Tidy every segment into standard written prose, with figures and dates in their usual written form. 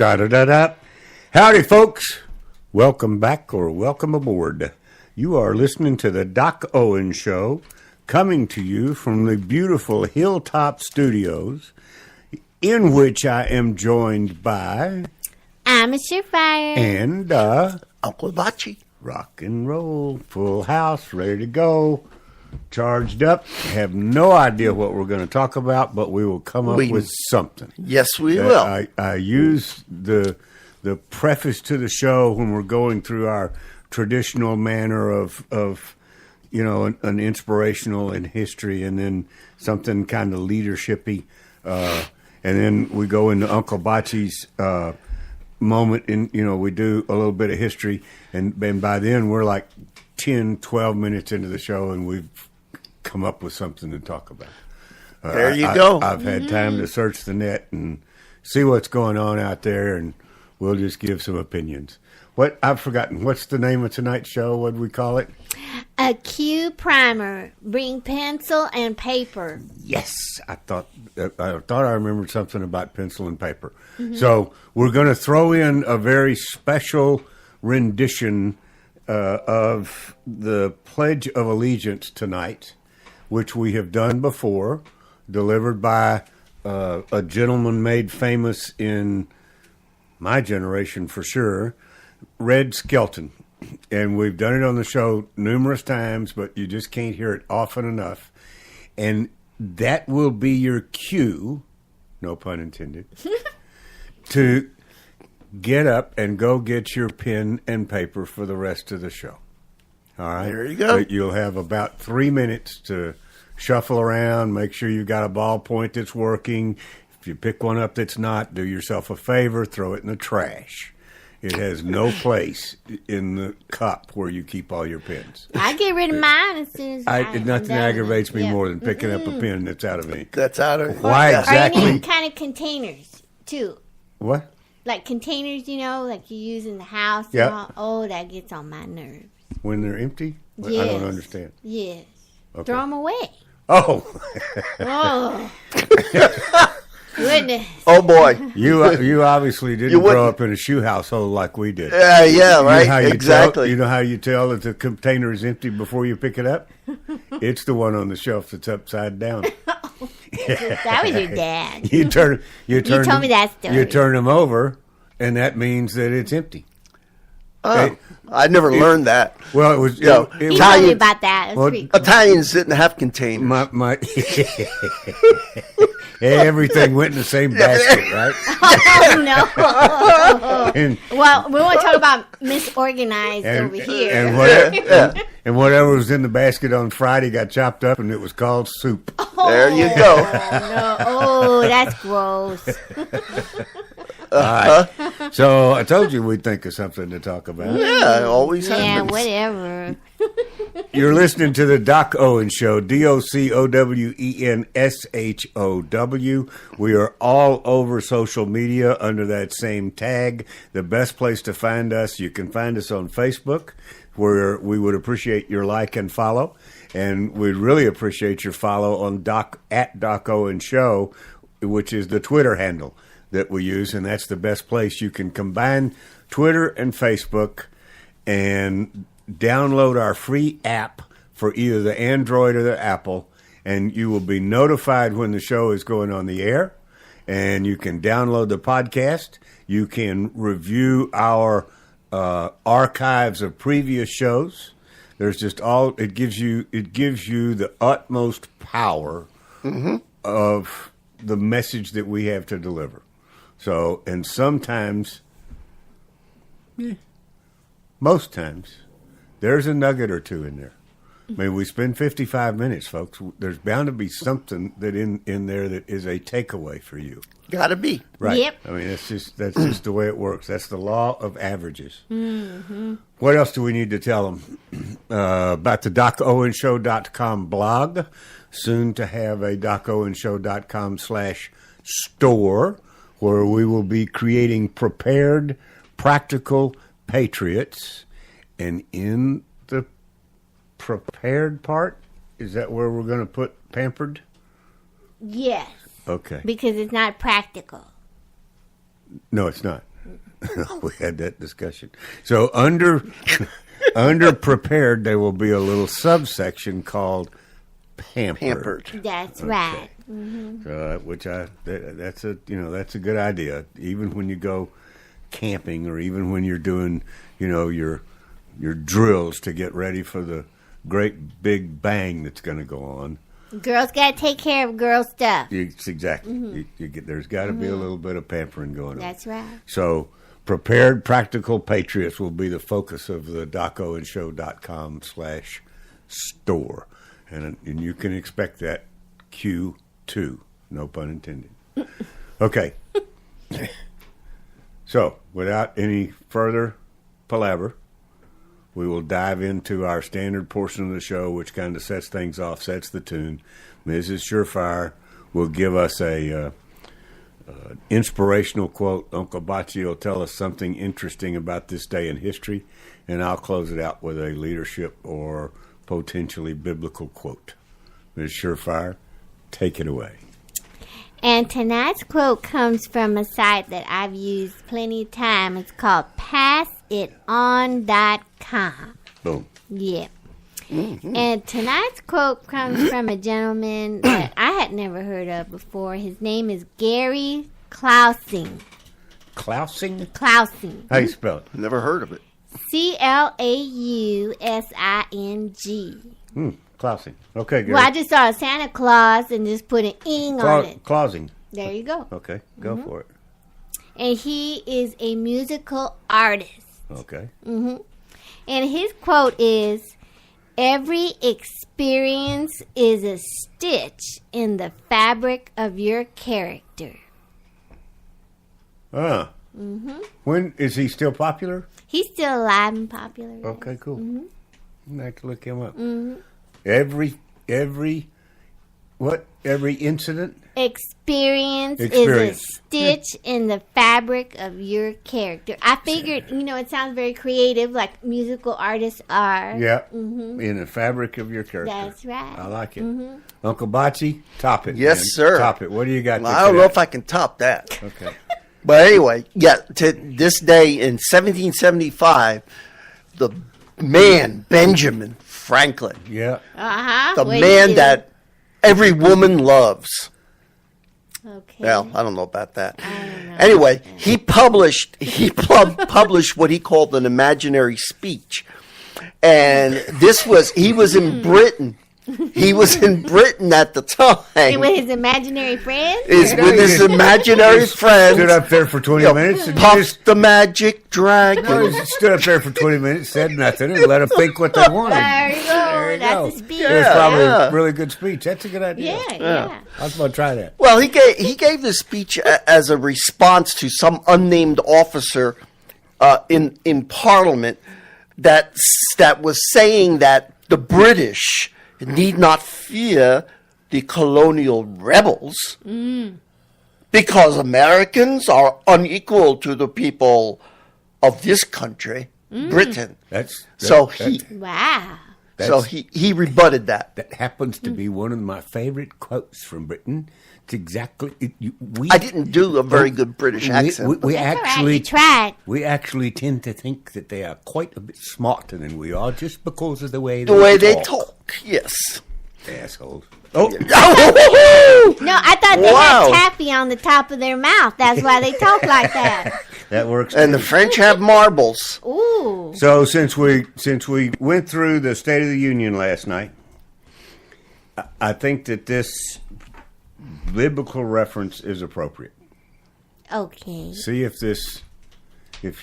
Da-da-da-da. Howdy, folks. Welcome back or welcome aboard. You are listening to the Doc Owen Show, coming to you from the beautiful Hilltop Studios, in which I am joined by... I'm a Surefire. And, Uncle Bachi. rock and roll, full house, ready to go, charged up. Have no idea what we're going to talk about, but we will come up with something. Yes, we will. I use the preface to the show when we're going through our traditional manner of an inspirational in history, and then something kind of leadershipy, and then we go into Uncle Bachi's moment, and we do a little bit of history, and by then we're like 10, 12 minutes into the show, and we've come up with something to talk about. There you go. I've had time to search the net and see what's going on out there, and we'll just give some opinions. I've forgotten. What's the name of tonight's show? What do we call it? A Q primer. Bring pencil and paper. Yes, I thought I remembered something about pencil and paper. Mm-hmm. So we're going to throw in a very special rendition of the Pledge of Allegiance tonight, which we have done before, delivered by a gentleman made famous in my generation for sure, Red Skelton. And we've done it on the show numerous times, but you just can't hear it often enough. And that will be your cue, no pun intended, to get up and go get your pen and paper for the rest of the show. All right? There you go. But you'll have about 3 minutes to shuffle around, make sure you've got a ballpoint that's working. If you pick one up that's not, do yourself a favor, throw it in the trash. It has no place in the cup where you keep all your pens. I get rid of mine as soon as nothing aggravates me more than picking up a pen that's out of ink. That's out of... Why exactly? Or you need kind of containers, too. What? Like containers, like you use in the house. Yeah. And all. Oh, that gets on my nerves. When they're empty? Yes. I don't understand. Yes. Okay. Throw them away. Oh. Oh. Goodness. Oh, boy. You obviously didn't grow up in a shoe household like we did. Yeah, right. Exactly. You know how you tell that the container is empty before you pick it up? It's the one on the shelf that's upside down. That was your dad. You told me that story. You turn them over, and that means that it's empty. Oh, I never learned that. Well, it was... He told me about that. Italians didn't have containers. Everything went in the same basket, right? Oh, no. Well, we want to talk about misorganized over here. And whatever was in the basket on Friday got chopped up, and it was called soup. There you go. No. Oh, that's gross. All right. So I told you we'd think of something to talk about. Yeah, it always happens. Yeah, whatever. You're listening to the Doc Owen Show, DOCOWENSHOW. We are all over social media under that same tag. The best place to find us, you can find us on Facebook, where we would appreciate your like and follow. And we'd really appreciate your follow on at Doc Owen Show, which is the Twitter handle that we use, and that's the best place. You can combine Twitter and Facebook and download our free app for either the Android or the Apple, and you will be notified when the show is going on the air, and you can download the podcast. You can review our archives of previous shows. There's just it gives you the utmost power of the message that we have to deliver. So, and sometimes, most times, there's a nugget or two in there. I mean, we spend 55 minutes, folks. There's bound to be something that in there that is a takeaway for you. Gotta be. Right. Yep. I mean, that's just the way it works. That's the law of averages. Mm-hmm. What else do we need to tell them? About the DocOwenShow.com blog. Soon to have a DocOwenShow.com/store, where we will be creating prepared, practical patriots. And in the prepared part, is that where we're going to put pampered? Yes. Okay. Because it's not practical. No, it's not. We had that discussion. So under prepared, there will be a little subsection called pampered. That's right. That's a good idea. Even when you go camping, or even when you're doing, your drills to get ready for the great big bang that's going to go on. Girls got to take care of girl stuff. Exactly. There's got to be a little bit of pampering going on. That's right. So, prepared practical patriots will be the focus of the DocOandShow.com/store. And you can expect that Q2. No pun intended. Okay. So, without any further palaver, we will dive into our standard portion of the show, which kind of sets things off, sets the tune. Mrs. Surefire will give us a inspirational quote. Uncle Bocce will tell us something interesting about this day in history, and I'll close it out with a leadership or potentially biblical quote. Ms. Surefire, take it away. And tonight's quote comes from a site that I've used plenty of time. It's called PassItOn.com. Boom. Yeah. Mm-hmm. And tonight's quote comes from a gentleman that I had never heard of before. His name is Gary Clausing. Clausing? Clausing. How do you spell it? Never heard of it. Clausing. Clausing. Okay, good. Well, I just saw a Santa Claus and just put an ing on it. Clausing. There you go. Okay, go for it. And he is a musical artist. Okay. And his quote is, "Every experience is a stitch in the fabric of your character." When is he still popular? He's still alive and popular. Right? Okay, cool. I have to look him up. Every incident? Experience is a stitch in the fabric of your character. I figured, it sounds very creative, like musical artists are. Yeah, in the fabric of your character. That's right. I like it. Uncle Bocce, top it. Yes, man. sir. Top it. What do you got? Well, I don't know if I can top that. Okay. But anyway, to this day in 1775, the man, Benjamin Franklin, Yeah. the man that every woman loves. Okay. Well, I don't know about that. Anyway, he published what he called an imaginary speech. And he was in Britain. He was in Britain at the time. And with his imaginary friends? With his imaginary friends. Stood up there for 20 minutes. And Puffed the magic dragon. he stood up there for 20 minutes, said nothing, and let them think what they wanted. There you go. That's a speech. It was probably a really good speech. That's a good idea. Yeah. I was going to try that. Well, he gave this speech as a response to some unnamed officer in Parliament that was saying that the British need not fear the colonial rebels because Americans are unequal to the people of this country, Britain. Wow. So he rebutted that. That happens to be one of my favorite quotes from Britain. It's exactly. I didn't do a very good British accent. We actually tried. We actually tend to think that they are quite a bit smarter than we are, just because of the way they talk. Yes. Assholes. No, I thought they had taffy on the top of their mouth. That's why they talk like that. That works. And the French have marbles. Ooh. So since we went through the State of the Union last night, I think that this biblical reference is appropriate. Okay. See if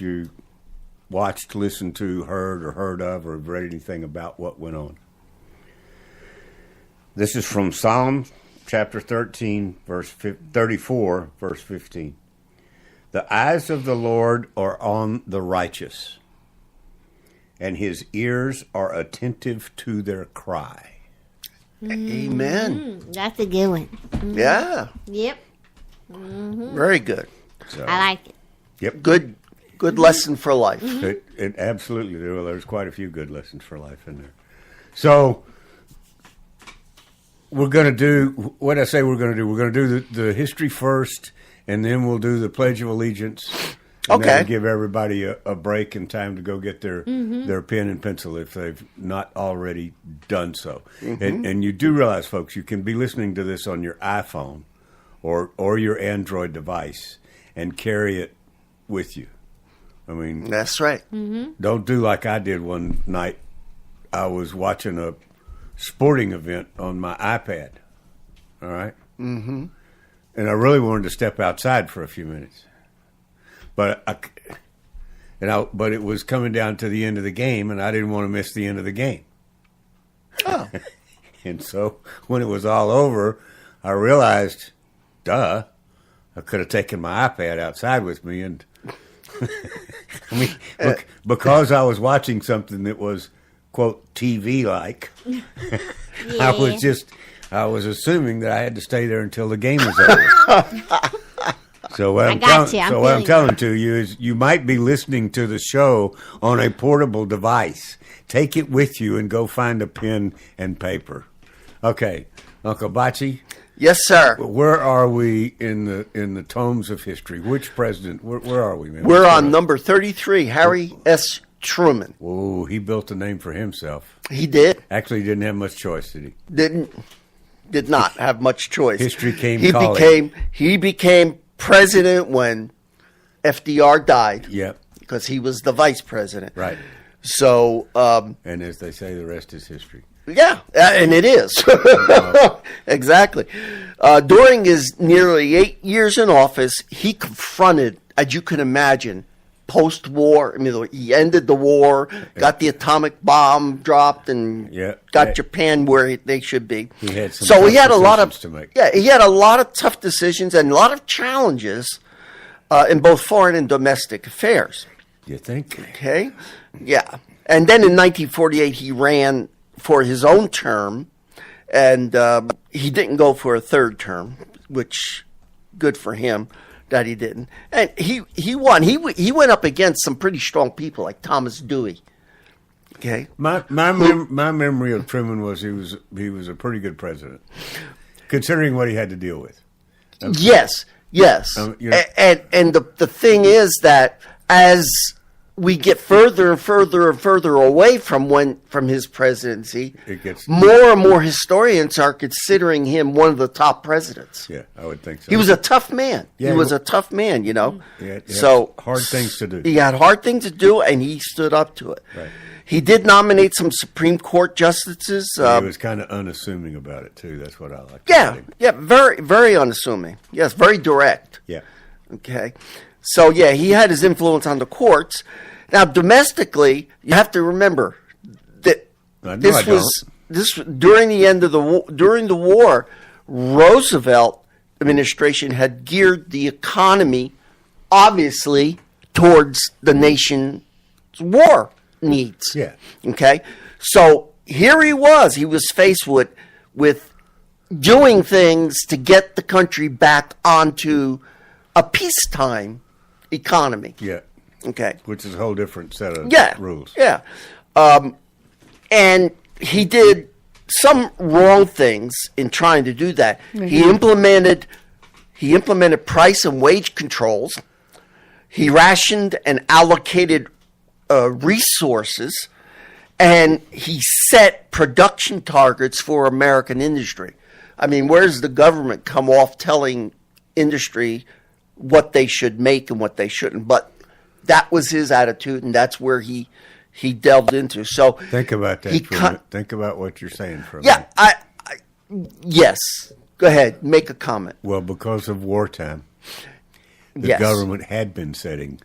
you watched, listened to, heard of, or read anything about what went on. This is from Psalm chapter 34, verse 15. The eyes of the Lord are on the righteous, and his ears are attentive to their cry. Amen. That's a good one. Yeah. Yep. Very good. So, I like it. Yep. Good lesson for life. It absolutely. There's quite a few good lessons for life in there. So we're going to do what I say we're going to do. We're going to do the history first, and then we'll do the Pledge of Allegiance. And Okay. that'll give everybody a break and time to go get their pen and pencil if they've not already done so. And you do realize, folks, you can be listening to this on your iPhone or your Android device and carry it with you. I mean, That's right. don't do like I did one night. I was watching a sporting event on my iPad. All right? Mm-hmm. And I really wanted to step outside for a few minutes. But but it was coming down to the end of the game, and I didn't want to miss the end of the game. Oh. And so when it was all over, I realized, I could have taken my iPad outside with me. And I mean, look, because I was watching something that was, quote, TV-like, I was assuming that I had to stay there until the game was over. So what I'm telling to you is you might be listening to the show on a portable device. Take it with you and go find a pen and paper. Okay, Uncle Bocce. Yes, sir. Where are we in the tomes of history? Which president? Where are we, man? We're on number 33, Harry S. Truman. Whoa, he built a name for himself. He did. Actually, he didn't have much choice, did he? Did not have much choice. History came he calling. He became president when FDR died. Yep. Because he was the vice president. Right. So, and as they say, the rest is history. yeah, and it is. Exactly. During his nearly 8 years in office, he confronted, as you can imagine, post-war. I mean, he ended the war, got the atomic bomb dropped, and got Japan where they should be. He had some so he had a lot of to make. Yeah, he had a lot of tough decisions and a lot of challenges in both foreign and domestic affairs. You think? Okay, yeah, and then in 1948 he ran for his own term, and he didn't go for a third term, which good for him that he didn't. And he won. He went up against some pretty strong people like Thomas Dewey. Okay, my memory of Truman was he was a pretty good president, considering what he had to deal with. Yes. And the thing is that as we get further and further and further away from his presidency, more and more historians are considering him one of the top presidents. Yeah, I would think so. He was a tough man. Yeah, he was a tough man, you know. So hard things to do. He had hard things to do, and he stood up to it. Right. He did nominate some Supreme Court justices. He was kind of unassuming about it too. That's what I like. Yeah, very, very unassuming. Yes, very direct. Yeah. Okay. So yeah, he had his influence on the courts. Now, domestically, you have to remember that this during the end of during the war, Roosevelt administration had geared the economy, obviously, towards the nation's war needs. Yeah. Okay. So here he was faced with doing things to get the country back onto a peacetime economy. Yeah. Okay. Which is a whole different set of rules. Yeah. And he did some wrong things in trying to do that. Mm-hmm. He implemented price and wage controls. He rationed and allocated resources, and he set production targets for American industry. I mean, where does the government come off telling industry what they should make and what they shouldn't? But that was his attitude, and that's where he delved into. So think about that for a minute. Think about what you're saying for a minute. Yes. Go ahead. Make a comment. Well, because of wartime, the government had been setting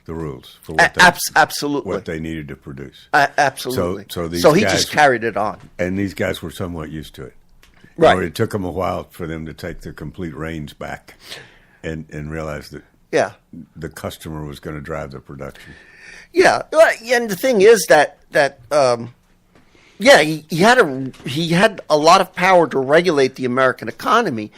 the rules for what they needed to produce. Absolutely. So he just carried it on. And these guys were somewhat used to it. Right. Or it took them a while for them to take the complete reins back and realize that the customer was going to drive the production. Yeah, and the thing is that he had a lot of power to regulate the American economy,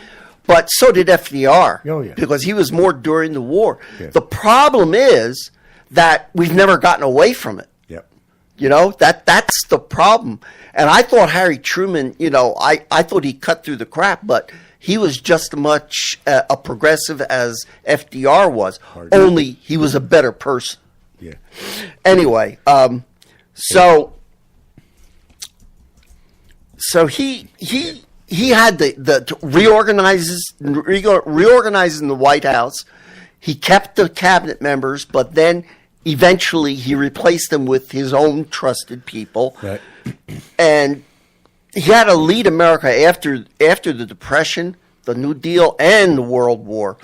but so did FDR. Oh, yeah. Because he was more during the war. Yeah. The problem is that we've never gotten away from it. Yep. You know, that's the problem. And I thought Harry Truman, you know, I thought he cut through the crap, but he was just as much a progressive as FDR was. Only he was a better person. Yeah. Anyway, so he had the reorganizing the White House. He kept the cabinet members, but then eventually he replaced them with his own trusted people. Right. And he had to lead America after the Depression, the New Deal, and the World War.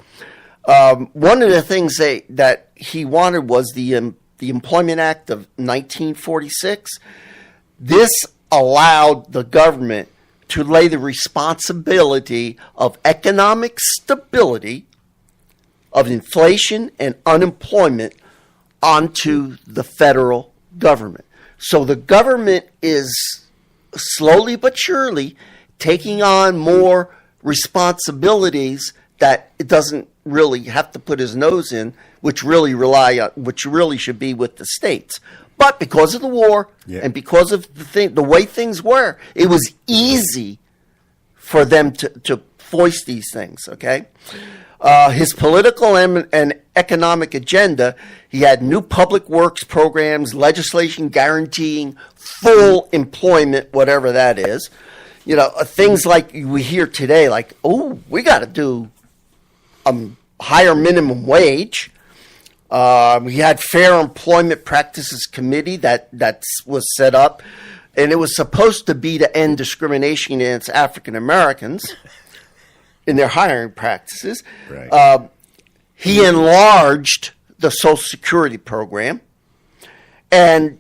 One of the things that he wanted was the Employment Act of 1946. This allowed the government to lay the responsibility of economic stability, of inflation and unemployment onto the federal government. So the government is slowly but surely taking on more responsibilities that it doesn't really have to put his nose in, which really should be with the states. But because of the war and because of the way things were, it was easy for them to foist these things, okay? His political and economic agenda, he had new public works programs, legislation guaranteeing full employment, whatever that is. Things like we hear today, like, oh, we got to do higher minimum wage. We had Fair Employment Practices Committee that was set up, and it was supposed to be to end discrimination against African Americans in their hiring practices. Right. He enlarged the Social Security program, and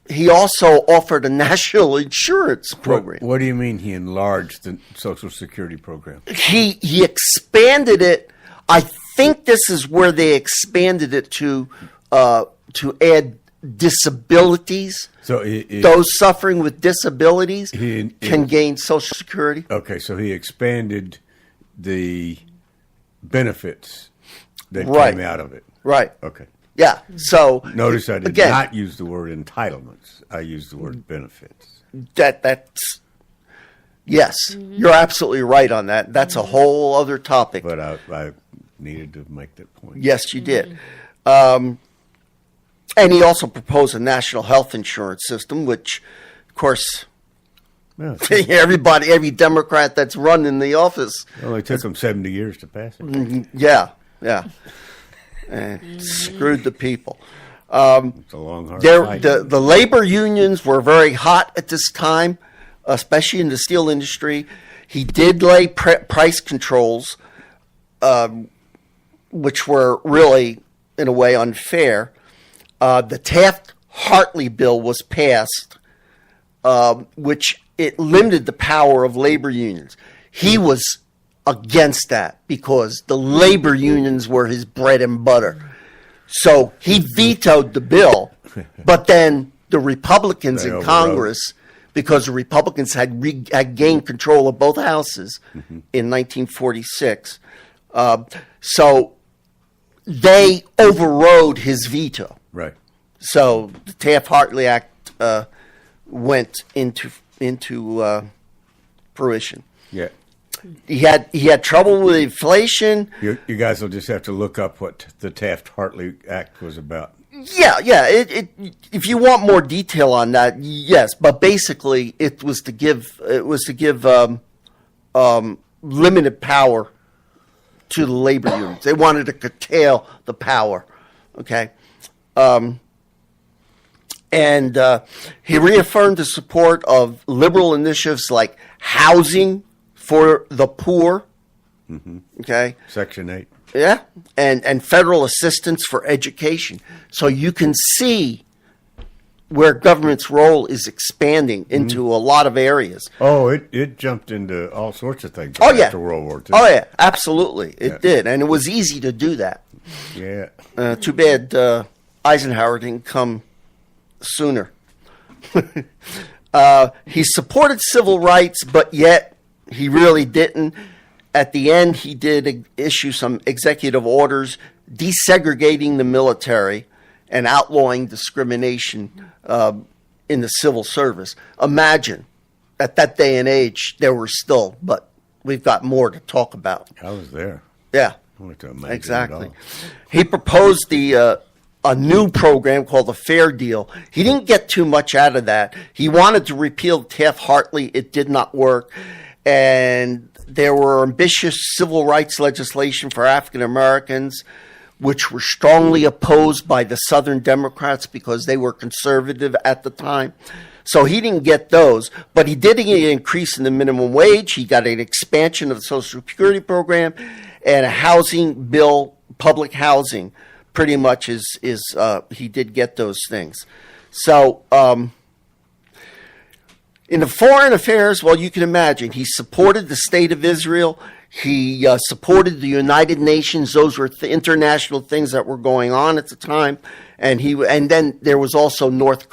he also offered a national insurance program. What do you mean he enlarged the Social Security program? He expanded it. I think this is where they expanded it to add disabilities. So those suffering with disabilities can gain Social Security. Okay, so he expanded the benefits that came out of it. Right. Okay. Yeah. So notice I did not use the word entitlements. I used the word benefits. That's yes. You're absolutely right on that. That's a whole other topic. But I needed to make that point. Yes, you did. And he also proposed a national health insurance system, which, of course, every Democrat that's run in the office. It only took them 70 years to pass it. Yeah. Screwed the people. It's a long, hard fight. The labor unions were very hot at this time, especially in the steel industry. He did lay price controls, which were really, in a way, unfair. The Taft-Hartley bill was passed, which it limited the power of labor unions. He was against that because the labor unions were his bread and butter. So he vetoed the bill, but then the Republicans in Congress, because the Republicans had gained control of both houses in 1946, so they overrode his veto. Right. So the Taft-Hartley Act went into fruition. Yeah. He had trouble with inflation. You guys will just have to look up what the Taft-Hartley Act was about. Yeah. If you want more detail on that, yes. But basically, it was to give limited power to the labor unions. They wanted to curtail the power. Okay. And he reaffirmed the support of liberal initiatives like housing for the poor. Okay. Section 8. Yeah. And federal assistance for education. So you can see where government's role is expanding into a lot of areas. Oh, it jumped into all sorts of things after World War II. Oh, yeah, absolutely. It did. And it was easy to do that. Yeah. Too bad Eisenhower didn't come sooner. He supported civil rights, but yet he really didn't. At the end, he did issue some executive orders desegregating the military and outlawing discrimination in the civil service. Imagine, at that day and age, there were still but we've got more to talk about. I was there. Yeah, I wanted to imagine it exactly. all. He proposed a new program called the Fair Deal. He didn't get too much out of that. He wanted to repeal Taft-Hartley. It did not work. And there were ambitious civil rights legislation for African Americans, which were strongly opposed by the Southern Democrats because they were conservative at the time. So he didn't get those, but he did get an increase in the minimum wage. He got an expansion of the Social Security program and a housing bill, public housing. Pretty much he did get those things. So in the foreign affairs, well, you can imagine he supported the state of Israel. He supported the United Nations. Those were international things that were going on at the time. And then there was also North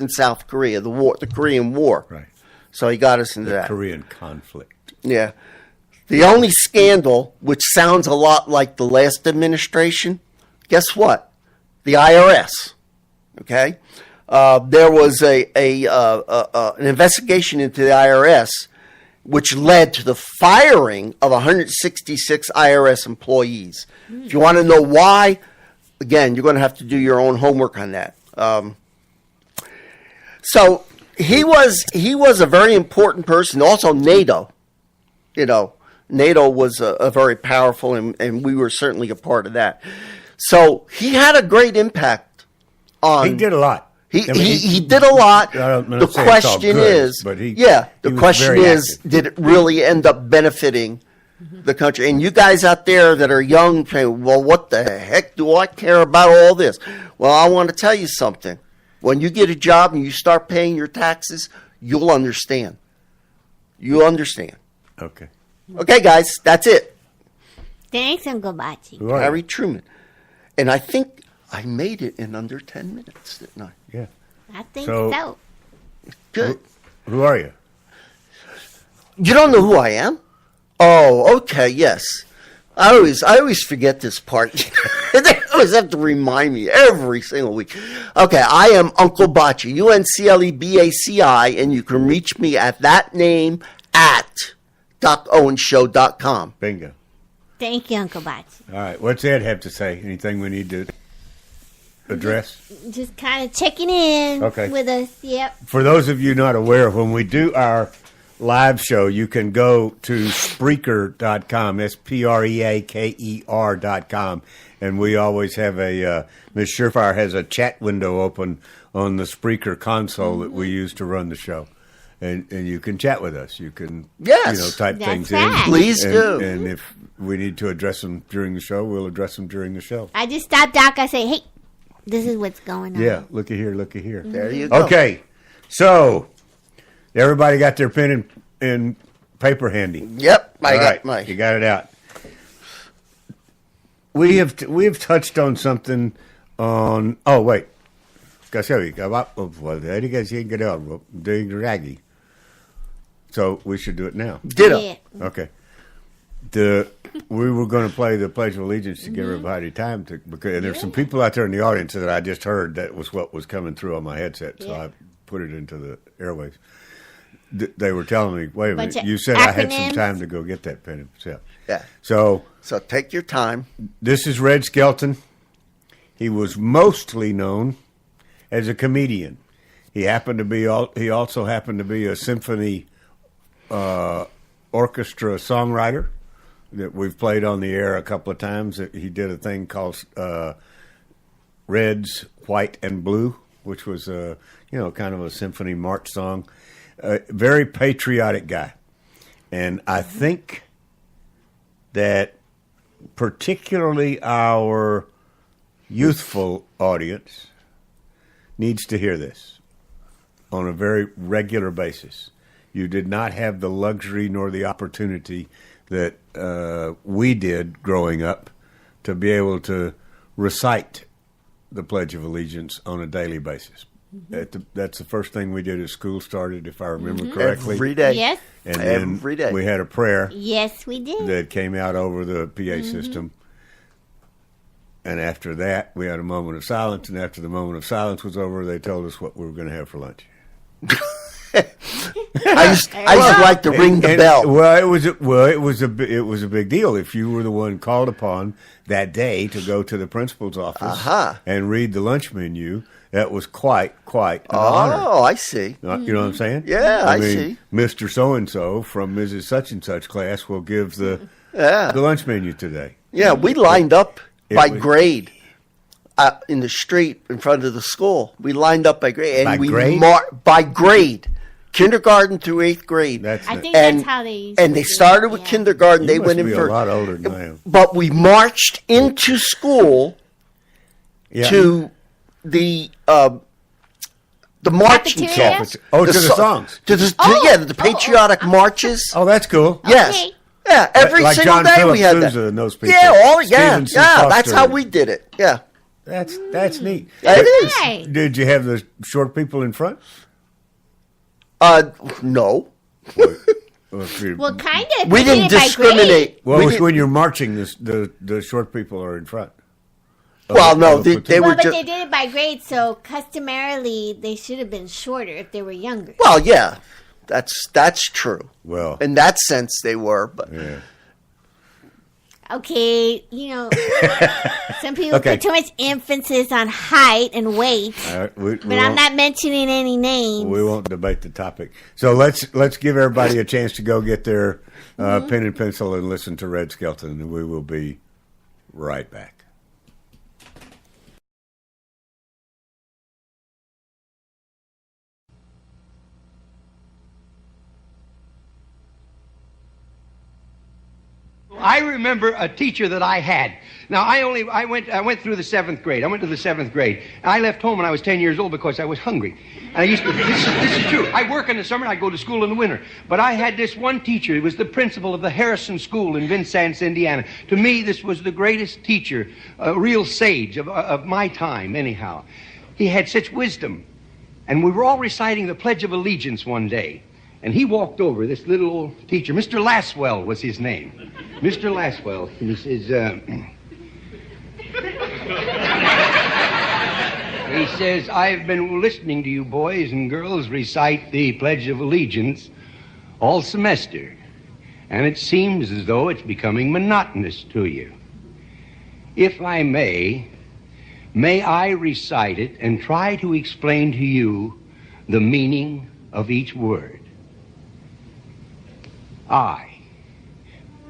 and South Korea, the Korean War. Right. So he got us into that. Korean conflict. Yeah. The only scandal, which sounds a lot like the last administration, guess what? The IRS. Okay? There was an investigation into the IRS, which led to the firing of 166 IRS employees. If you want to know why, again, you're going to have to do your own homework on that. So he was a very important person. Also, NATO. NATO was a very powerful, and we were certainly a part of that. So he had a great impact on. He did a lot. He did a lot. The question is, did it really end up benefiting the country? And you guys out there that are young say, well, what the heck do I care about all this? Well, I want to tell you something. When you get a job and you start paying your taxes, you'll understand. You'll understand. Okay. Okay, guys, that's it. Thanks, Uncle Bachi. Harry Truman. And I think I made it in under 10 minutes, didn't I? Yeah. I think so. Good. Who are you? You don't know who I am? Oh, okay, yes. I always forget this part. They always have to remind me every single week. Okay, I am Uncle Bachi, UNCLEBACI, and you can reach me at that name at DocOwenShow.com. Bingo. Thank you, Uncle Bachi. All right. What's Ed have to say? Anything we need to address? Just kind of checking in with us. Yep. For those of you not aware, when we do our live show, you can go to Spreaker.com, Spreaker.com, and we always have Ms. Surefire has a chat window open on the Spreaker console that we use to run the show. And you can chat with us. You can type things in. Please do. And if we need to address them during the show, we'll address them during the show. I just stop Doc. I say, hey, this is what's going on. Yeah, looky here, looky here. There you go. Okay, so everybody got their pen and paper handy. Yep, I All got right, mine. You got it out. We have touched on something on. Oh wait, so we should do it now. Ditto. Yeah. Okay. We were going to play the Pledge of Allegiance to give everybody time to, because there's some people out there in the audience that I just heard that was what was coming through on my headset, so I put it into the airwaves. They were telling me, wait a minute, you said I had some time to go get that pen and stuff. Yeah. So take your time. this is Red Skelton. He was mostly known as a comedian. He also happened to be a symphony orchestra songwriter that we've played on the air a couple of times. He did a thing called Reds, White, and Blue, which was kind of a symphony march song. Very patriotic guy. And I think that particularly our youthful audience needs to hear this on a very regular basis. You did not have the luxury nor the opportunity that we did growing up to be able to recite the Pledge of Allegiance on a daily basis. That's the first thing we did as school started, if I remember correctly. Every day. Yes. And then Every day. we had a prayer Yes, we did. that came out over the PA system. And after that, we had a moment of silence. And after the moment of silence was over, they told us what we were going to have for lunch. I used to like to ring the bell. Well, it was a big deal if you were the one called upon that day to go to the principal's office and read the lunch menu. That was quite an honor. Oh, I see. You know what I'm saying? Yeah, I see. Mr. So-and-so from Mrs. Such-and-Such class will give the lunch menu today. Yeah, we lined up by grade in the street in front of the school. We lined up by grade. And by grade. Kindergarten through 8th grade. I think that's how they used And they started with kindergarten. You they went in be first. a lot older than I am. But we marched into school to the marching Cafeteria? songs. Oh, to the songs. The patriotic marches. Oh, that's cool. Yes. Okay. Yeah, every Like single John day Philip we had that. Sousa and those people. Yeah, Stephen C. that's Foster. how we did it. Yeah. That's neat. It is. Right. Did you have the short people in front? No. Well, kind of. We didn't discriminate. Well, We it's didn't- when you're marching, the short people are in front. Well, no, they Well, were but just. they did it by grade, so customarily they should have been shorter if they were younger. Well, yeah, that's true. Well, In that sense, they were, but yeah. Okay, some people put too much emphasis on height and weight, but I'm not mentioning any names. We won't debate the topic. So let's give everybody a chance to go get their pen and pencil and listen to Red Skelton, and we will be right back. I remember a teacher that I had. Now, I went through the 7th grade. I went to the 7th grade. And I left home when I was 10 years old because I was hungry. And I used to, this is true. I work in the summer and I go to school in the winter. But I had this one teacher. He was the principal of the Harrison School in Vincennes, Indiana. To me, this was the greatest teacher, a real sage of my time, anyhow. He had such wisdom. And we were all reciting the Pledge of Allegiance one day. And he walked over, this little old teacher. Mr. Laswell was his name. Mr. Laswell. And he says, I've been listening to you boys and girls recite the Pledge of Allegiance all semester. And it seems as though it's becoming monotonous to you. If I may I recite it and try to explain to you the meaning of each word. I,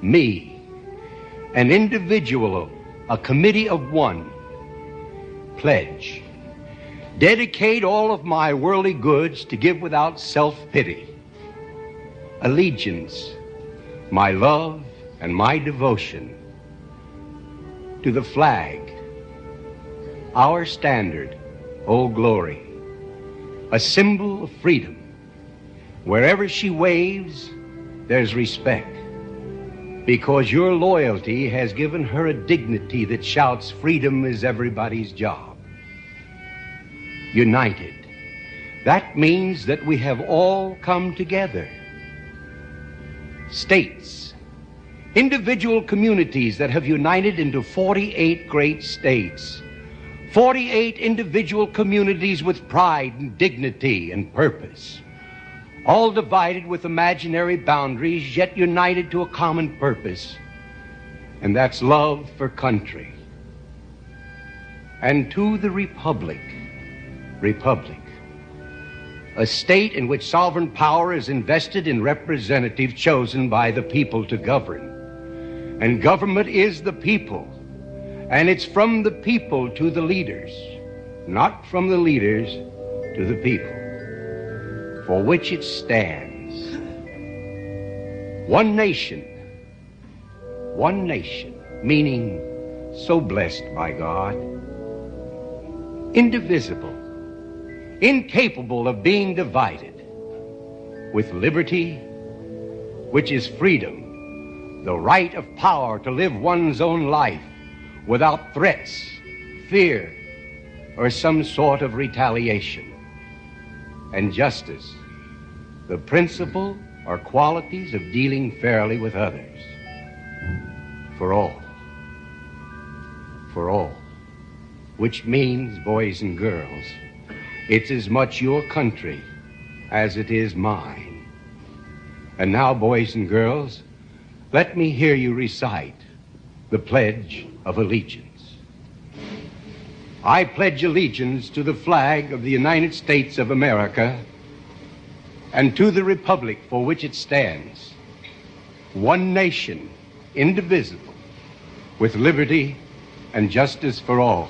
me, an individual, a committee of one, pledge, dedicate all of my worldly goods to give without self-pity, allegiance, my love and my devotion to the flag, our standard, Old Glory, a symbol of freedom. Wherever she waves, there's respect, because your loyalty has given her a dignity that shouts, freedom is everybody's job. United. That means that we have all come together. States, individual communities that have united into 48 great states. 48 individual communities with pride and dignity and purpose. All divided with imaginary boundaries, yet united to a common purpose, and that's love for country. And to the republic, a state in which sovereign power is invested in representatives chosen by the people to govern. And government is the people, and it's from the people to the leaders, not from the leaders to the people, for which it stands. One nation, meaning so blessed by God, indivisible, incapable of being divided, with liberty, which is freedom, the right of power to live one's own life without threats, fear, or some sort of retaliation. And justice, the principle or qualities of dealing fairly with others. For all, which means, boys and girls, it's as much your country as it is mine. And now, boys and girls, let me hear you recite the Pledge of Allegiance. I pledge allegiance to the flag of the United States of America and to the republic for which it stands, one nation, indivisible, with liberty and justice for all.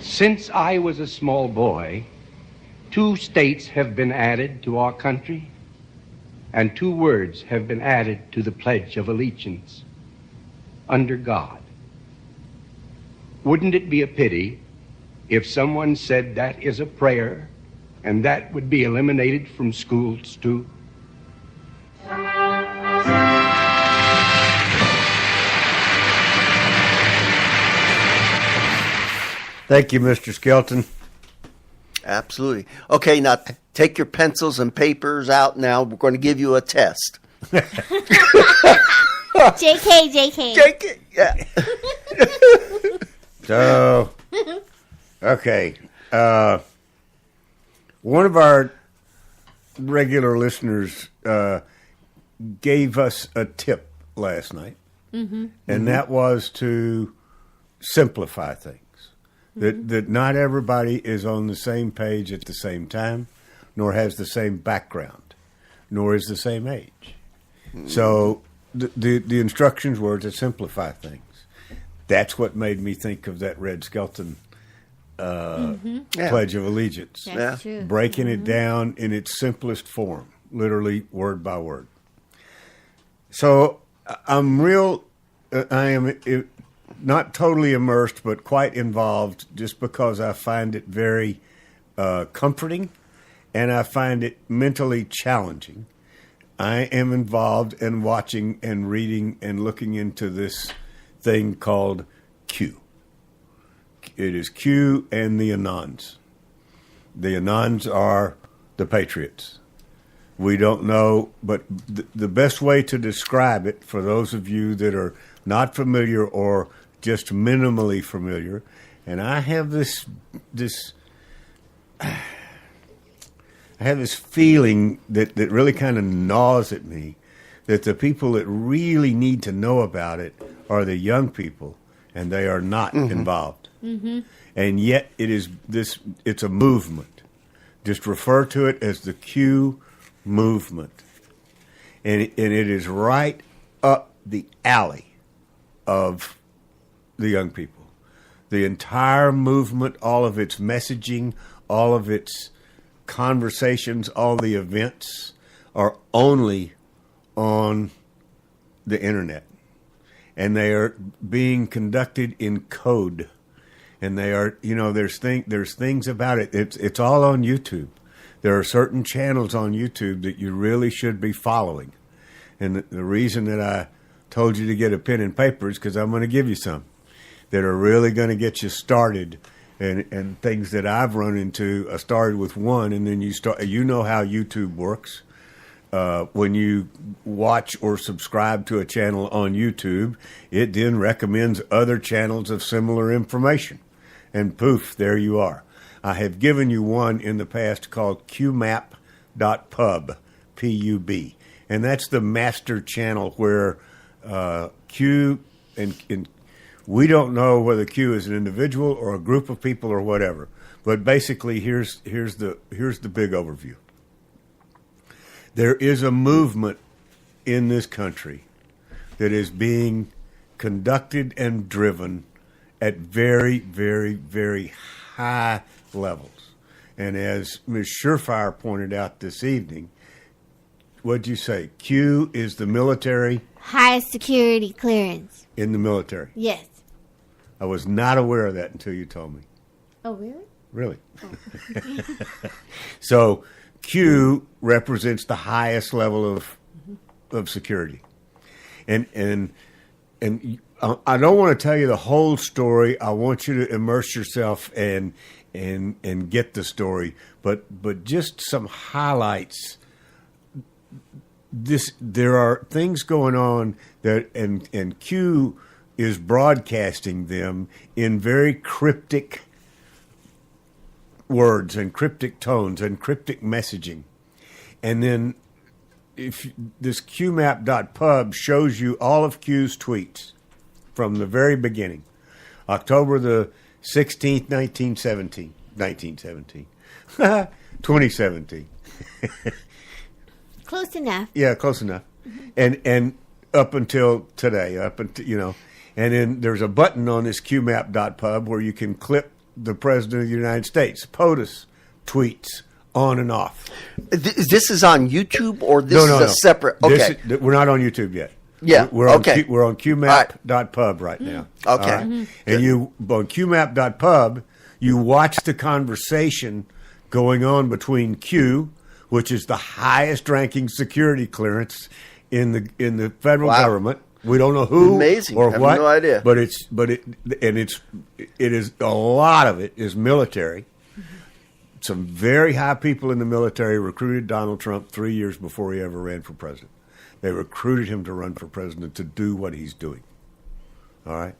Since I was a small boy, 2 states have been added to our country, and 2 words have been added to the Pledge of Allegiance: under God. Wouldn't it be a pity if someone said that is a prayer and that would be eliminated from schools too? Thank you, Mr. Skelton. Absolutely. Okay, now take your pencils and papers out now. We're going to give you a test. JK. Take it. Yeah. So, okay. One of our regular listeners gave us a tip last night, and that was to simplify things. That not everybody is on the same page at the same time, nor has the same background, nor is the same age. So the instructions were to simplify things. That's what made me think of that Red Skelton Pledge of Allegiance. That's true. Breaking it down in its simplest form, literally word by word. So I am not totally immersed, but quite involved, just because I find it very comforting, and I find it mentally challenging. I am involved in watching and reading and looking into this thing called Q. It is Q and the Anons. The Anons are the Patriots. We don't know, but the best way to describe it for those of you that are not familiar or just minimally familiar, and I have this feeling that really kind of gnaws at me, that the people that really need to know about it are the young people, and they are not involved. And yet it's a movement. Just refer to it as the Q movement. And it is right up the alley of the young people. The entire movement, all of its messaging, all of its conversations, all the events are only on the internet. And they are being conducted in code. And they are, there's things about it. It's all on YouTube. There are certain channels on YouTube that you really should be following. And the reason that I told you to get a pen and paper is because I'm going to give you some that are really going to get you started. And things that I've run into, I started with one, and then you know how YouTube works. When you watch or subscribe to a channel on YouTube, it then recommends other channels of similar information. And poof, there you are. I have given you one in the past called qmap.pub, P-U-B. And that's the master channel where Q, and we don't know whether Q is an individual or a group of people or whatever. But basically, here's the big overview. There is a movement in this country that is being conducted and driven at very, very, very high levels. And as Ms. Surefire pointed out this evening, what'd you say? Q is the military? Highest security clearance. In the military? Yes. I was not aware of that until you told me. Oh, really? Really? Oh. So Q represents the highest level of security. And I don't want to tell you the whole story. I want you to immerse yourself and get the story. But just some highlights. There are things going on that and Q is broadcasting them in very cryptic words and cryptic tones and cryptic messaging. And then if this qmap.pub shows you all of Q's tweets from the very beginning, October the 16th, 2017. Close enough. Yeah, close enough. And up until today, and then there's a button on this qmap.pub where you can clip the President of the United States, POTUS tweets on and off. This is on YouTube, or this No. is a separate? Okay. We're not on YouTube yet. Yeah, We're on okay. We're on qmap.pub right now. Okay. All right? And you on qmap.pub, you watch the conversation going on between Q, which is the highest ranking security clearance in the federal government. We don't know who Amazing. or I have what, no idea. but it is a lot of it is military. Some very high people in the military recruited Donald Trump 3 years before he ever ran for president. They recruited him to run for president to do what he's doing. All right?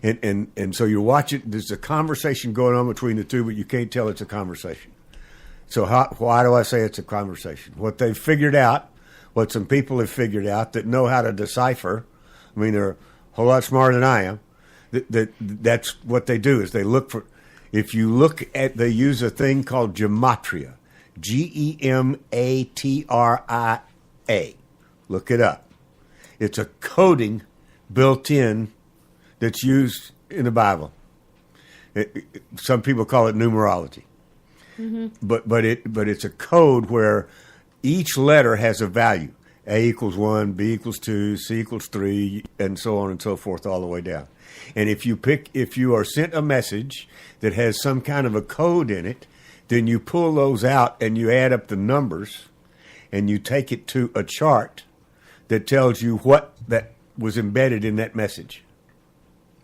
And so you watch it, there's a conversation going on between the two, but you can't tell it's a conversation. So why do I say it's a conversation? What they've figured out, what some people have figured out that know how to decipher, I mean, they're a whole lot smarter than I am, that's what they do is they look for, if you look at, they use a thing called gematria, Gematria. Look it up. It's a coding built in that's used in the Bible. Some people call it numerology. But it's a code where each letter has a value. A equals 1, B equals 2, C equals 3, and so on and so forth all the way down. And if you are sent a message that has some kind of a code in it, then you pull those out and you add up the numbers and you take it to a chart that tells you what that was embedded in that message.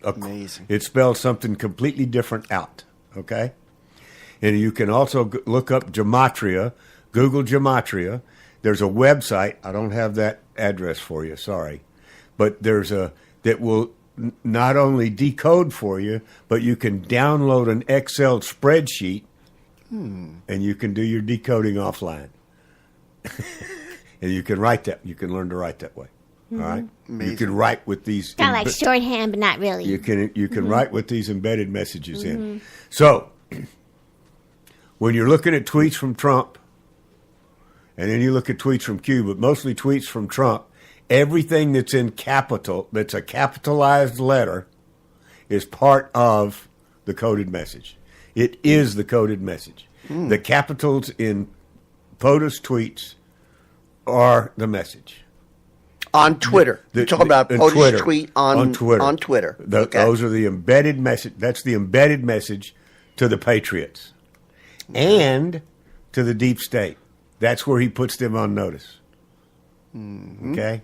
Amazing. It spells something completely different out, okay? And you can also look up gematria, Google gematria. There's a website. I don't have that address for you, sorry. But there's that will not only decode for you, but you can download an Excel spreadsheet and you can do your decoding offline. And you can write that. You can learn to write that way. All right? Amazing. You can write with these. Kind of like shorthand, but not really. You can write with these embedded messages in. So when you're looking at tweets from Trump, and then you look at tweets from Q, but mostly tweets from Trump, everything that's in capital, that's a capitalized letter, is part of the coded message. It is the coded message. The capitals in POTUS tweets are the message. On Twitter. You're talking about POTUS Twitter, tweet on Twitter. On Twitter. Okay. Those are the embedded message. That's the embedded message to the patriots and to the deep state. That's where he puts them on notice. Okay,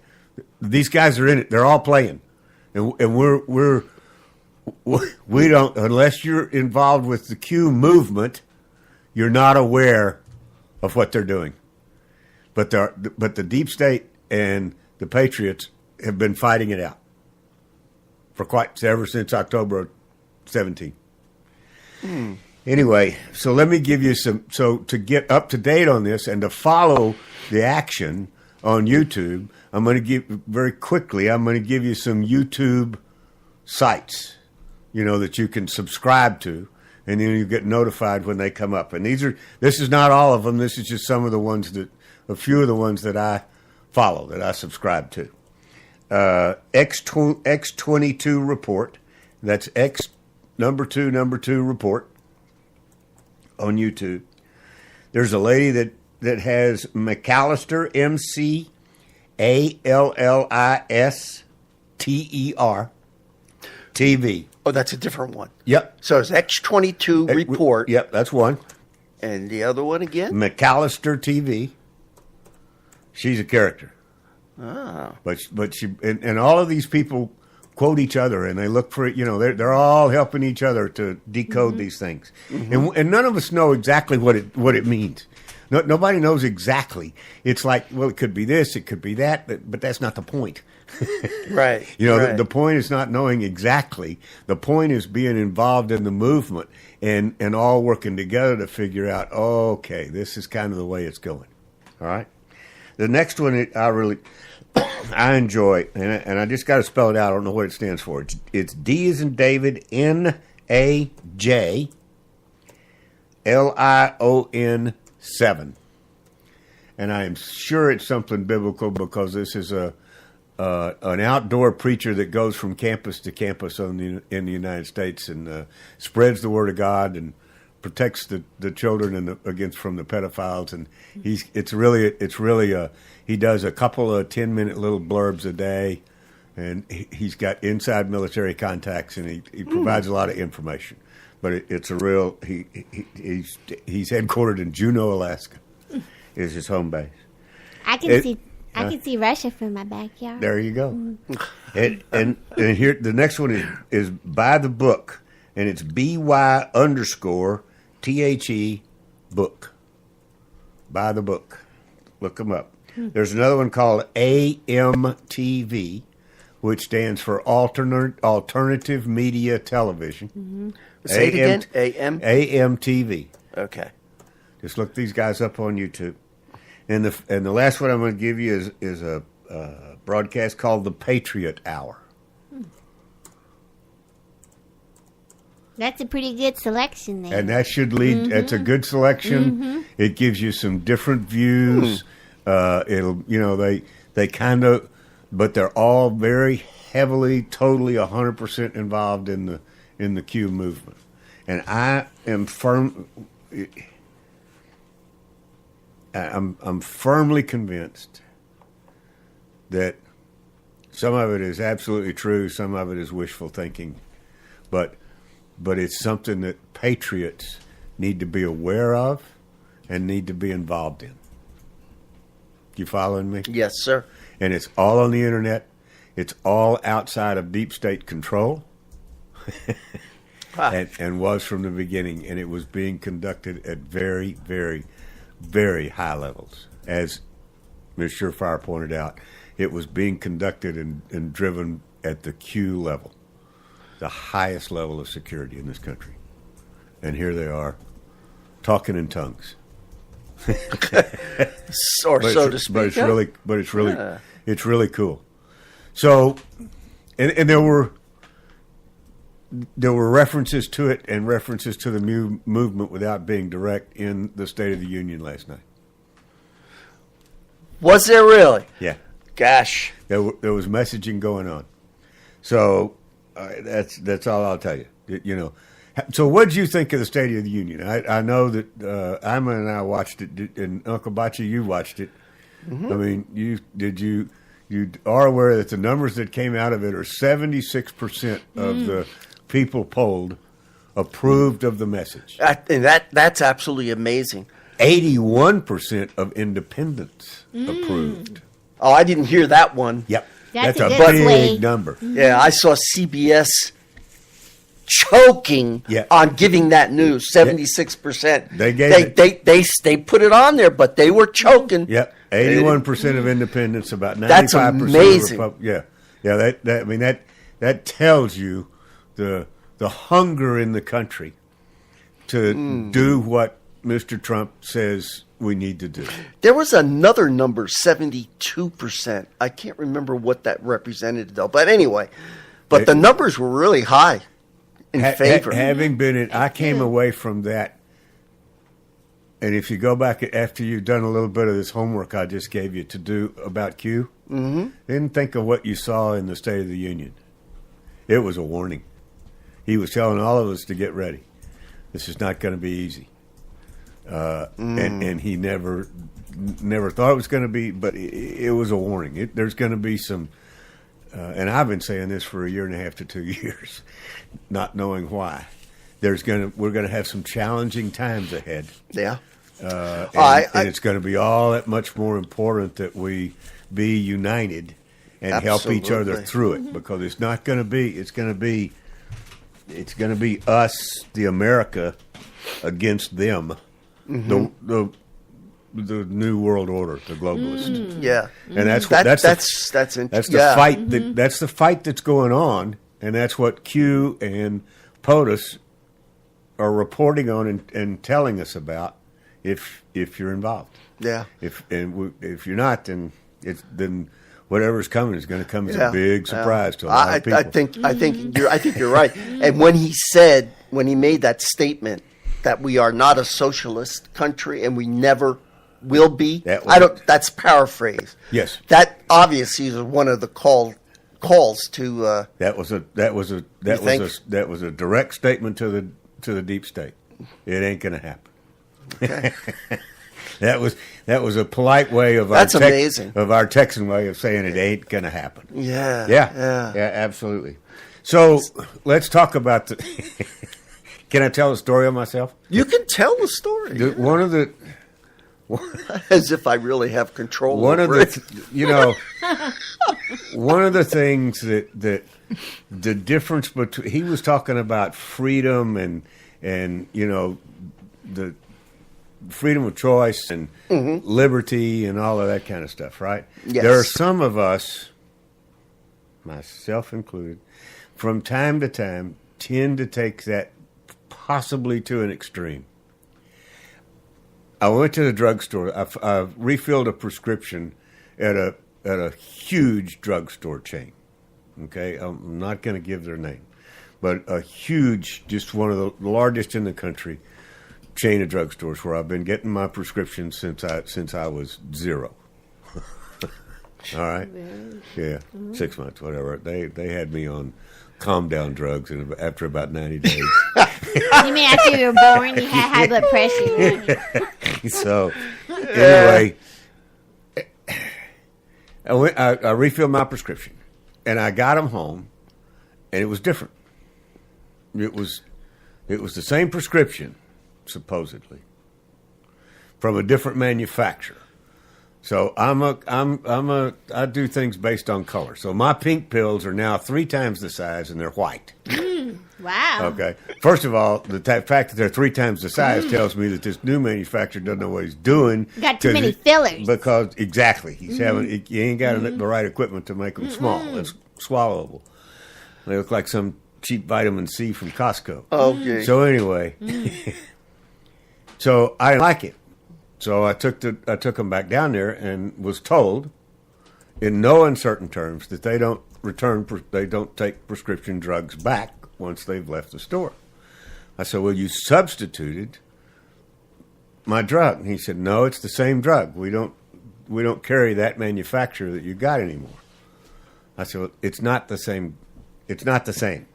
these guys are in it. They're all playing, and we don't, unless you're involved with the Q movement, you're not aware of what they're doing. But the deep state and the patriots have been fighting it out for ever since October of 17. Anyway, so let me give you so to get up to date on this and to follow the action on YouTube, I'm going to give you some YouTube sites, that you can subscribe to, and then you get notified when they come up. And this is not all of them. This is just a few of the ones that I follow, that I subscribe to. X22 Report. That's X number two report on YouTube. There's a lady that has McAllister, McAllister TV. Oh, that's a different one. Yep. So it's X22 Report. Yep, that's one. And the other one again? McAllister TV. She's a character. Oh. But she and all of these people quote each other, and they look for it. They're all helping each other to decode these things, and none of us know exactly what it means. Nobody knows exactly. It's like, well, it could be this, it could be that, but that's not the point. Right. The point is not knowing exactly. The point is being involved in the movement and all working together to figure out, okay, this is kind of the way it's going. All right. The next one I really I enjoy, and I just got to spell it out. I don't know what it stands for. It's D as in David, NAJLION 7, and I am sure it's something biblical because this is an outdoor preacher that goes from campus to campus in the United States and spreads the word of God and protects the children from the pedophiles, and it's really he does a couple of 10-minute little blurbs a day, and he's got inside military contacts, and he provides a lot of information. But it's a real he's headquartered in Juneau, Alaska, is his home base. I can see Russia from my backyard. There you go. And here the next one is by the book, and it's BY_THE book. By the book. Look them up. There's another one called AMTV, which stands for Alternative Media Television. Say it again. AMTV. Okay. Just look these guys up on YouTube. And the last one I'm going to give you is a broadcast called The Patriot Hour. That's a pretty good selection there. And that should lead. That's a good selection. It gives you some different views. They kind of, but they're all very heavily, totally, 100% involved in the Q movement. And I am I'm firmly convinced that some of it is absolutely true, some of it is wishful thinking, but it's something that patriots need to be aware of and need to be involved in. You following me? Yes, sir. And it's all on the internet. It's all outside of deep state control. and was from the beginning. And it was being conducted at very, very, very high levels. As Ms. Surefire pointed out, it was being conducted and driven at the Q level, the highest level of security in this country. And here they are, talking in tongues. Or so to speak. But it's really cool. So, and there were references to it and references to the new movement without being direct in the State of the Union last night. Was there really? Yeah. Gosh. There was messaging going on. So that's all I'll tell you. So what did you think of the State of the Union? I know that Ima and I watched it, and Uncle Bachi, you watched it. I mean, you are aware that the numbers that came out of it are 76% of the people polled approved of the message. And that's absolutely amazing. 81% of independents approved. Oh, I didn't hear that one. Yep. That's a a good big swing. number. Yeah, I saw CBS choking on giving that news. 76%. They put it on there, but they were choking. Yep. 81% of independents, about 95%. That's amazing. That tells you the hunger in the country to do what Mr. Trump says we need to do. There was another number, 72%. I can't remember what that represented, though. But anyway, the numbers were really high in favor. Having been in, I came away from that. And if you go back after you've done a little bit of this homework I just gave you to do about Q, then think of what you saw in the State of the Union. It was a warning. He was telling all of us to get ready. This is not going to be easy. And he never thought it was going to be, but it was a warning. There's going to be some, and I've been saying this for 1.5 to 2 years, not knowing why. We're going to have some challenging times ahead. Yeah. And it's going to be all that much more important that we be united and help each other through it, because it's not going to be. It's going to be us, the America, against them. The new world order, the globalist. Yeah, and that's interesting. That's the fight. That's the fight that's going on, and that's what Q and POTUS are reporting on and telling us about if you're involved. Yeah. If you're not, then then whatever's coming is going to come as a big surprise to a lot of people. I think you're right. And when he made that statement that we are not a socialist country and we never will be, that's paraphrase. Yes. That obviously is one of the calls to. That was a direct statement to the deep state. It ain't going to happen. Okay. That was a polite way of amazing. Of our Texan way of saying it ain't going to happen. Yeah, absolutely. So let's talk about the. Can I tell a story of myself? You can tell the story. One of the. As if I really have control. One of over it. One of the things that the difference between he was talking about freedom and the freedom of choice and liberty and all of that kind of stuff, right? Yes. There are some of us, myself included, from time to time tend to take that possibly to an extreme. I went to the drugstore. I refilled a prescription at a huge drugstore chain. Okay, I'm not going to give their name, but a huge, just one of the largest in the country chain of drugstores where I've been getting my prescriptions since I was 0. All right, yeah, 6 months, whatever. They had me on calm down drugs, and after about 90 days. You mean after you were born, you had high blood pressure? So, anyway, I refilled my prescription, and I got them home, and it was different. It was the same prescription, supposedly, from a different manufacturer. So I do things based on color. So my pink pills are now 3 times the size, and they're white. Wow. Okay. First of all, the fact that they're 3 times the size tells me that this new manufacturer doesn't know what he's doing. Got too many fillers. Because exactly, he ain't got the right equipment to make them small. It's swallowable. They look like some cheap vitamin C from Costco. Okay. So anyway, so I didn't like it. So I took them back down there and was told, in no uncertain terms, that they don't take prescription drugs back once they've left the store. I said, "Well, you substituted my drug." And he said, "No, it's the same drug. We don't carry that manufacturer that you got anymore." I said, "Well, it's not the same. It's not the same.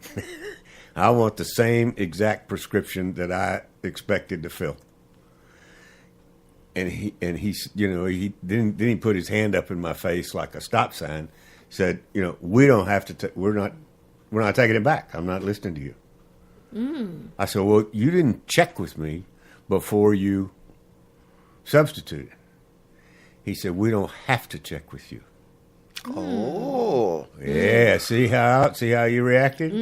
I want the same exact prescription that I expected to fill." And he didn't put his hand up in my face like a stop sign. Said, "We don't have to. We're not taking it back. I'm not listening to you." I said, "Well, you didn't check with me before you substituted." He said, "We don't have to check with you." Oh. Yeah. See how you reacted?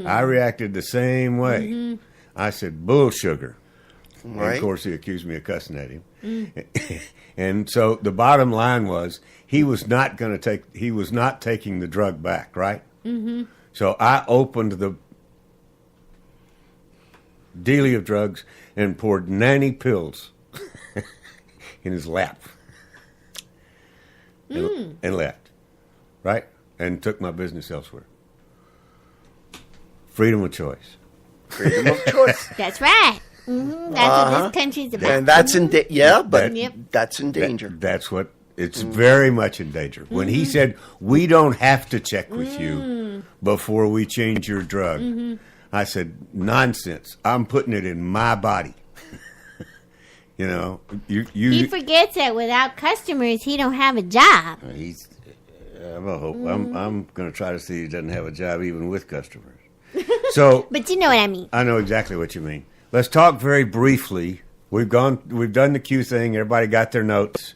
I reacted the same way. I said, "Bull sugar." Right. And of course, he accused me of cussing at him. And so the bottom line was he was not taking the drug back, right? Mm-hmm. So I opened the dealie of drugs and poured 90 pills in his lap and left, right? And took my business elsewhere. Freedom of choice. Freedom of choice. That's right. Mm-hmm. That's what this country's about. And that's that's in danger. That's what it's very much in danger. When he said, "We don't have to check with you before we change your drug," I said, "Nonsense. I'm putting it in my body." He forgets that without customers, he don't have a job. I'm going to try to see he doesn't have a job even with customers. So, but you know what I mean. I know exactly what you mean. Let's talk very briefly. We've done the Q thing. Everybody got their notes.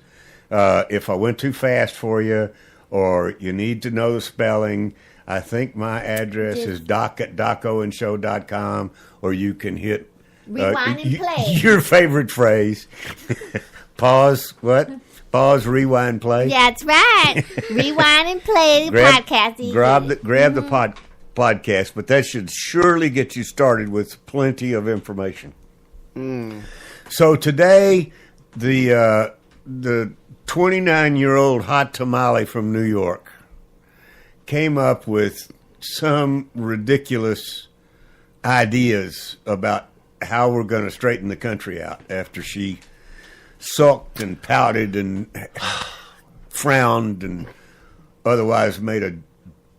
If I went too fast for you, or you need to know the spelling, I think my address is doc@docoandshow.com, or you can hit rewind and play. Your favorite phrase. Pause. What? Pause. Rewind. Play. Yeah, that's right. Rewind and play the podcast. Grab the podcast, but that should surely get you started with plenty of information. So today, the 29-year-old hot tamale from New York came up with some ridiculous ideas about how we're going to straighten the country out after she sulked and pouted and frowned and otherwise made a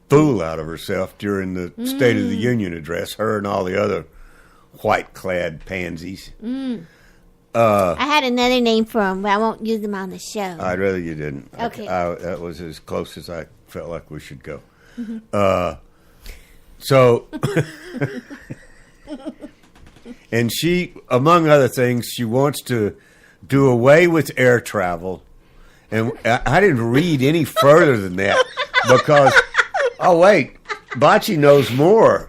fool out of herself during the State of the Union address, her and all the other white-clad pansies. I had another name for them, but I won't use them on the show. I'd rather you didn't. Okay. That was as close as I felt like we should go. So, and she, among other things, she wants to do away with air travel. And I didn't read any further than that because, oh, wait, Bocce knows more.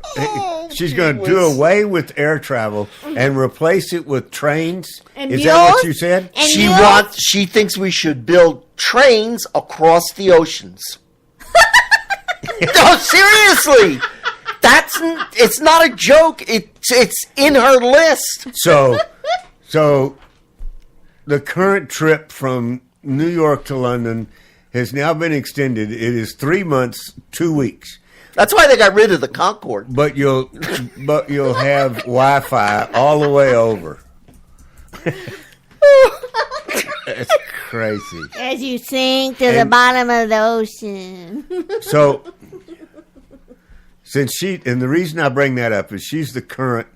She's going to do away with air travel and replace it with trains. And Is mules? that what you said? And She mules? She thinks we should build trains across the oceans. No, seriously. It's not a joke. It's in her list. So the current trip from New York to London has now been extended. It is 3 months, 2 weeks. That's why they got rid of the Concorde. But you'll have Wi-Fi all the way over. It's crazy. As you sink to the bottom of the ocean. So, and the reason I bring that up is she's the current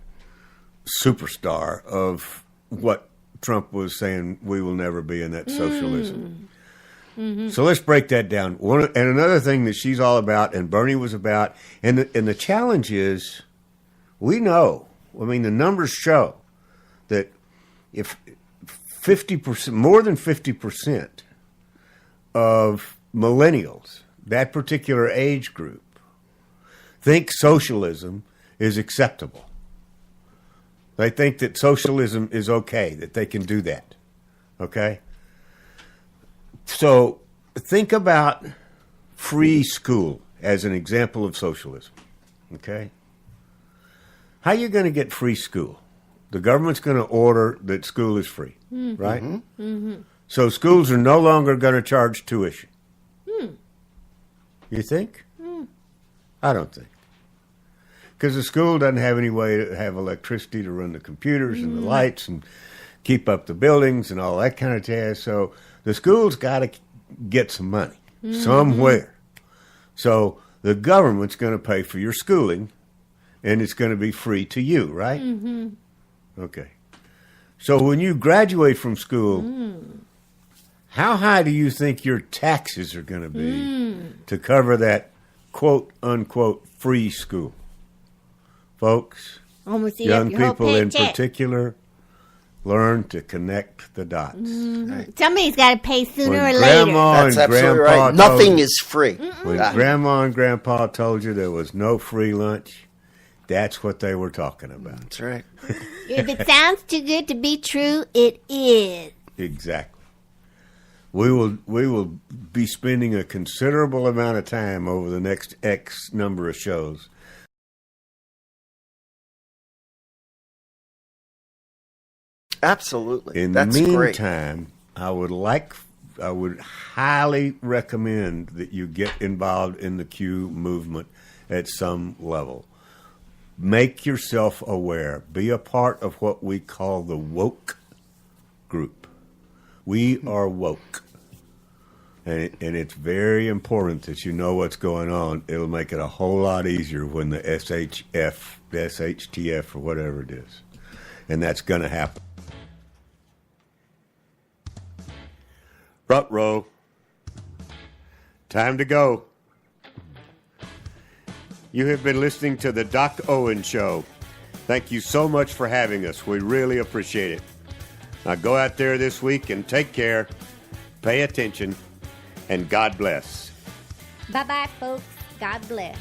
superstar of what Trump was saying we will never be in that socialism. Mm-hmm. So let's break that down. And another thing that she's all about, and Bernie was about, and the challenge is, we know, I mean, the numbers show that if 50%, more than 50% of millennials, that particular age group, think socialism is acceptable. They think that socialism is okay, that they can do that. Okay? So think about free school as an example of socialism. Okay? How are you going to get free school? The government's going to order that school is free, right? Mm-hmm. So schools are no longer going to charge tuition. You think? I don't think. Because the school doesn't have any way to have electricity to run the computers and the lights and keep up the buildings and all that kind of jazz. So the school's got to get some money somewhere. So the government's going to pay for your schooling, and it's going to be free to you, right? Mm-hmm. Okay. So when you graduate from school, how high do you think your taxes are going to be to cover that quote-unquote free school? Folks, Almost young your whole people in paycheck. particular, learn to connect the dots. Right? Somebody's got to pay sooner When or later. Grandma That's and absolutely Grandpa right. Nothing told- is free. When Grandma and Grandpa told you there was no free lunch, that's what they were talking about. That's right. If it sounds too good to be true, it is. Exactly. We will be spending a considerable amount of time over the next X number of shows Absolutely. In That's the great. meantime, I would highly recommend that you get involved in the Q movement at some level. Make yourself aware. Be a part of what we call the woke group. We are woke. And it's very important that you know what's going on. It'll make it a whole lot easier when the SHF, the SHTF, or whatever it is. And that's going to happen. Front row. Time to go. You have been listening to the Doc Owen Show. Thank you so much for having us. We really appreciate it. Now go out there this week and take care, pay attention, and God bless. Bye-bye, folks. God bless.